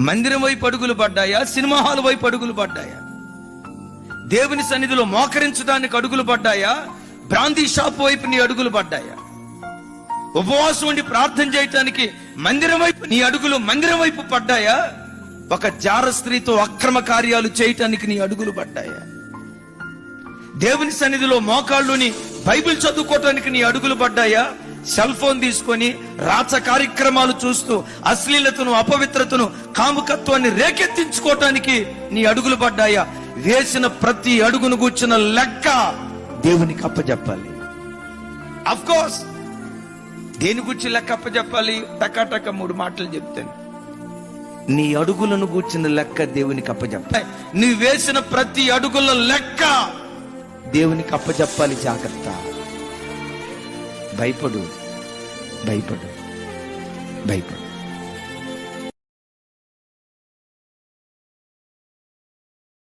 మందిరం వైపు అడుగులు పడ్డాయా, సినిమా హాల్ వైపు అడుగులు పడ్డాయా? దేవుని సన్నిధిలో మోకరించడానికి అడుగులు పడ్డాయా, బ్రాందీ షాప్ వైపు నీ అడుగులు పడ్డాయా? ఉపవాసం ఉండి ప్రార్థన చేయటానికి మందిరం వైపు నీ అడుగులు మందిరం వైపు పడ్డాయా? ఒక జార స్త్రీతో అక్రమ కార్యాలు చేయటానికి నీ అడుగులు పడ్డాయా? దేవుని సన్నిధిలో మోకాళ్ళుని బైబిల్ చదువుకోవటానికి నీ అడుగులు పడ్డాయా? సెల్ ఫోన్ తీసుకొని రాచ కార్యక్రమాలు చూస్తూ అశ్లీలతను, అపవిత్రతను, కాముకత్వాన్ని రేకెత్తించుకోవటానికి నీ అడుగులు పడ్డాయా? వేసిన ప్రతి అడుగును కూర్చున్న లెక్క దేవునికి అప్పచెప్పాలి. అఫ్ కోర్స్ దేని గురించి లెక్క అప్పచెప్పాలి? టకాటక 3 మాటలు చెప్తాను. నీ అడుగులను కూర్చున్న లెక్క దేవునికి అప్పచెప్పాలి. నీ వేసిన ప్రతి అడుగుల లెక్క దేవునికి అప్పచెప్పాలి. జాగ్రత్త. భయపడు, భయపడు, భయపడు.